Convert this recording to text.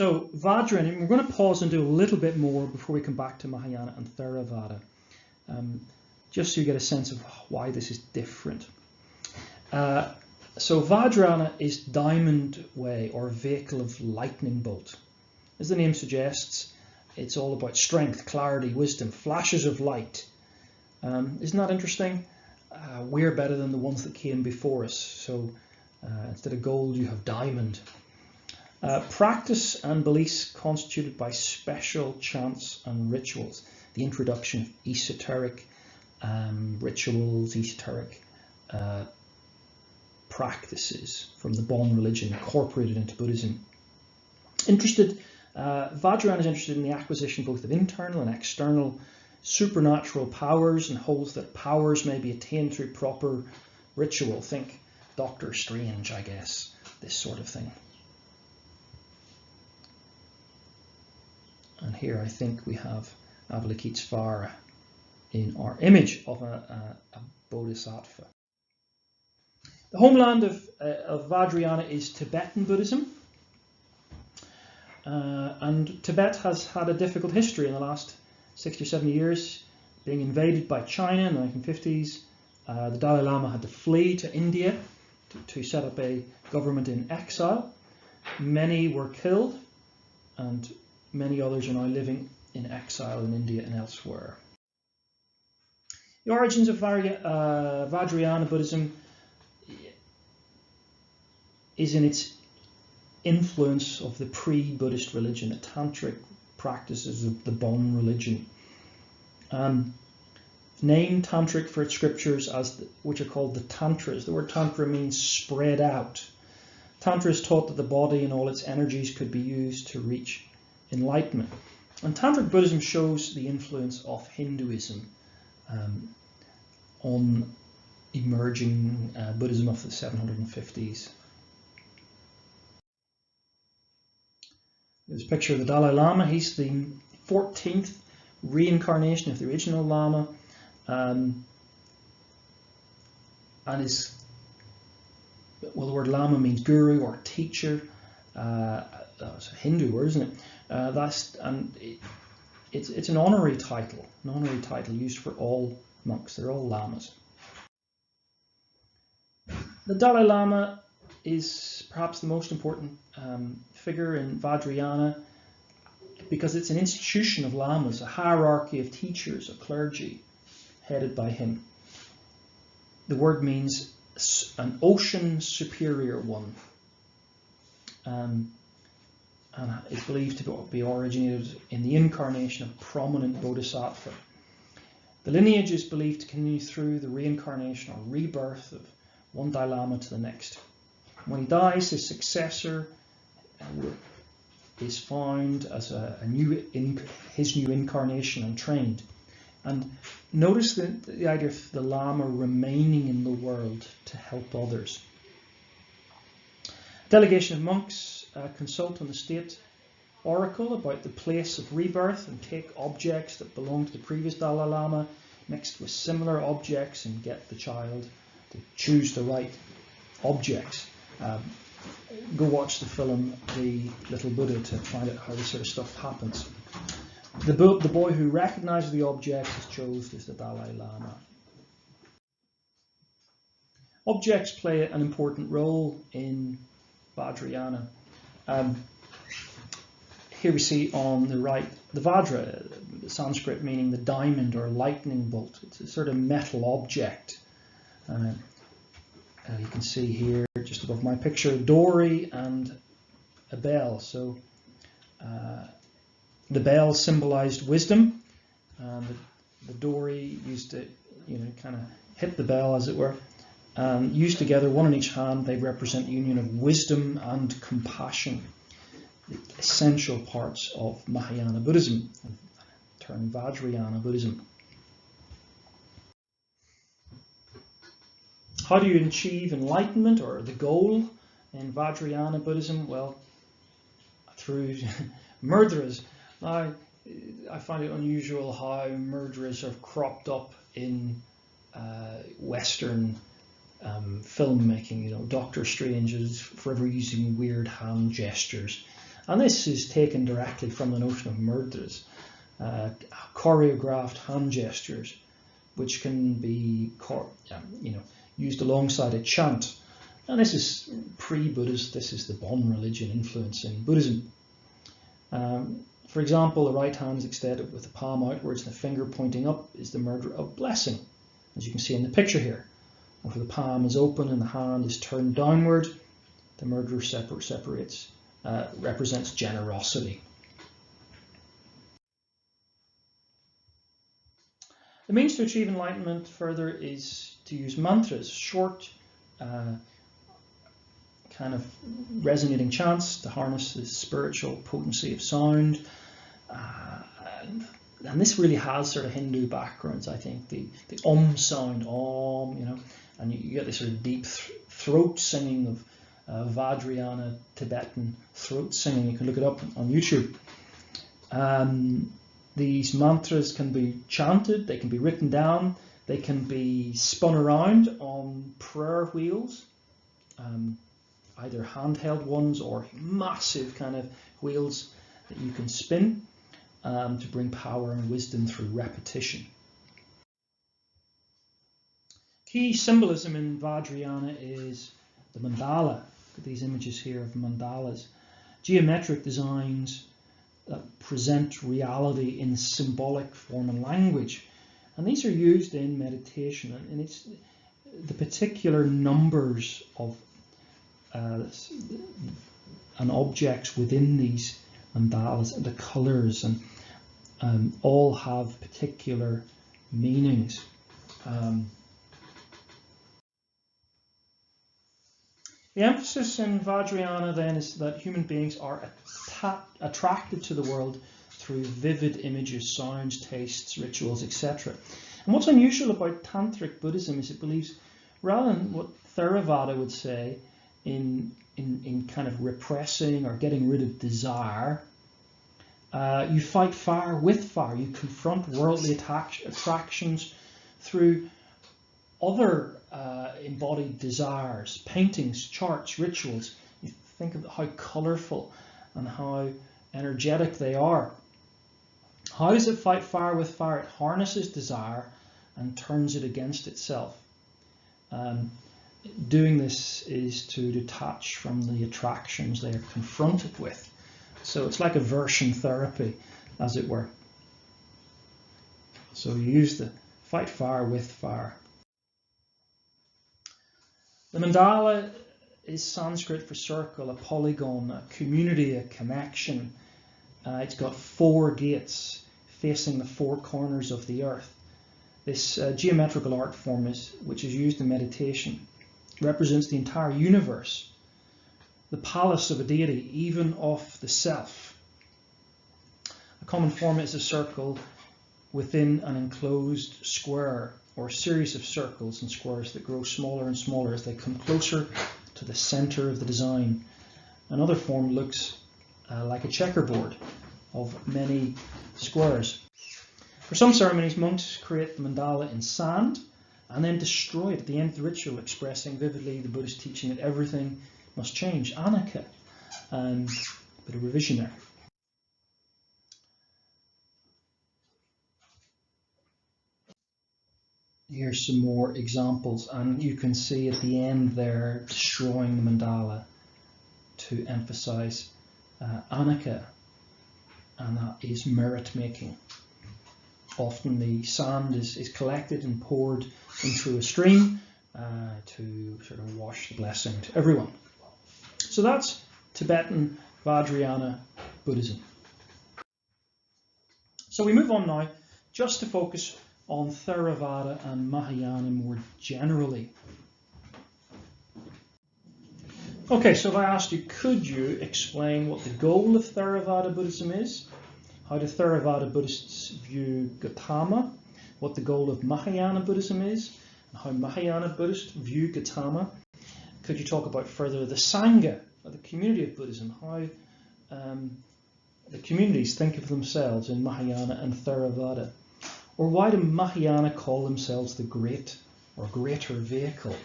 So Vajrayana, we're going to pause and do a little bit more before we come back to Mahayana and Theravada, just so you get a sense of why this is different. So Vajrayana is diamond way, or vehicle of lightning bolt. As the name suggests, it's all about strength, clarity, wisdom, flashes of light. Isn't that interesting? We're better than the ones that came before us. So instead of gold, you have diamond. Practice and beliefs constituted by special chants and rituals. The introduction of esoteric rituals, esoteric practices from the Bon religion incorporated into Buddhism. Vajrayana is interested in the acquisition both of internal and external supernatural powers, and holds that powers may be attained through proper ritual. Think Doctor Strange, I guess, this sort of thing. And here I think we have Avalokitesvara in our image of a bodhisattva. The homeland of Vajrayana is Tibetan Buddhism. And Tibet has had a difficult history in the last 60 or 70 years, being invaded by China in the 1950s. The Dalai Lama had to flee to India to set up a government in exile. Many were killed, and many others are now living in exile in India and elsewhere. The origins of Vajrayana Buddhism is in its influence of the pre-Buddhist religion, the tantric practices of the Bon religion. Named tantric for its scriptures, which are called the tantras. The word tantra means spread out. Tantra is taught that the body and all its energies could be used to reach enlightenment. And tantric Buddhism shows the influence of Hinduism on emerging Buddhism of the 750s. There's a picture of the Dalai Lama. He's the 14th reincarnation of the original Lama, and is, well, the word Lama means guru or teacher. That's a Hindu word, isn't it? It's an honorary title used for all monks. They're all lamas. The Dalai Lama is perhaps the most important figure in Vajrayana, because it's an institution of lamas, a hierarchy of teachers, a clergy headed by him. The word means an ocean superior one, and is believed to be originated in the incarnation of prominent bodhisattva. The lineage is believed to continue through the reincarnation or rebirth of one Dalai Lama to the next. When he dies, his successor is found as his new incarnation and trained. And notice the idea of the Lama remaining in the world to help others. Delegation of monks consult on the state oracle about the place of rebirth and take objects that belong to the previous Dalai Lama mixed with similar objects and get the child to choose the right objects. Go watch the film The Little Buddha to find out how this sort of stuff happens. The boy who recognizes the object is chosen as the Dalai Lama. Objects play an important role in Vajrayana. Here we see on the right the Vajra, the Sanskrit meaning the diamond or lightning bolt. It's a sort of metal object. You can see here, just above my picture, a dory and a bell. So the bell symbolized wisdom, and the dory used to, kind of hit the bell, as it were. And used together, one in each hand, they represent the union of wisdom and compassion, the essential parts of Mahayana Buddhism, in turn Vajrayana Buddhism. How do you achieve enlightenment, or the goal in Vajrayana Buddhism? Well, through murderers. Now, I find it unusual how murderers have cropped up in Western filmmaking. Doctor Strange is forever using weird hand gestures, And this is taken directly from the notion of mudras, choreographed hand gestures, which can be used alongside a chant. And this is pre-Buddhist. This is the Bon religion influence in Buddhism. For example, the right hand is extended with the palm outwards and the finger pointing up is the mudra of blessing, as you can see in the picture here. And if the palm is open and the hand is turned downward, the mudra represents generosity. The means to achieve enlightenment further is to use mantras, short, kind of resonating chants to harness the spiritual potency of sound. And this really has sort of Hindu backgrounds, I think. The sound, and you get this sort of deep throat singing of Vajrayana Tibetan throat singing. You can look it up on YouTube. These mantras can be chanted, they can be written down, they can be spun around on prayer wheels, either handheld ones or massive kind of wheels that you can spin to bring power and wisdom through repetition. Key symbolism in Vajrayana is the mandala. Look at these images here of mandalas. Geometric designs that present reality in symbolic form and language. And these are used in meditation, and it's the particular numbers of and objects within these mandalas, and the colours, and all have particular meanings. The emphasis in Vajrayana then is that human beings are attracted to the world through vivid images, sounds, tastes, rituals, etc. And what's unusual about Tantric Buddhism is it believes, rather than what Theravada would say, in kind of repressing or getting rid of desire, you fight fire with fire. You confront worldly attractions through other embodied desires, paintings, charts, rituals. You think of how colourful and how energetic they are. How does it fight fire with fire? It harnesses desire and turns it against itself. Doing this is to detach from the attractions they are confronted with. So it's like aversion therapy, as it were. So you use the fight fire with fire. The mandala is Sanskrit for circle, a polygon, a community, a connection. It's got 4 gates facing the 4 corners of the earth. This geometrical art form, which is used in meditation, represents the entire universe, the palace of a deity, even of the self. A common form is a circle within an enclosed square, or a series of circles and squares that grow smaller and smaller as they come closer to the center of the design. Another form looks like a checkerboard of many squares. For some ceremonies, monks create the mandala in sand and then destroy it at the end of the ritual, expressing vividly the Buddhist teaching that everything must change, anicca, and a bit of revision there. Here's some more examples, and you can see at the end there destroying the mandala to emphasize anicca, and that is merit making. Often the sand is collected and poured into a stream to sort of wash the blessing to everyone. So that's Tibetan Vajrayana Buddhism. So we move on now just to focus on Theravada and Mahayana more generally. Okay, so if I asked you, could you explain what the goal of Theravada Buddhism is? How do Theravada Buddhists view Gautama? What the goal of Mahayana Buddhism is? And how Mahayana Buddhists view Gautama? Could you talk about further the Sangha, or the community of Buddhism? How the communities think of themselves in Mahayana and Theravada? Or why do Mahayana call themselves the great or greater vehicle?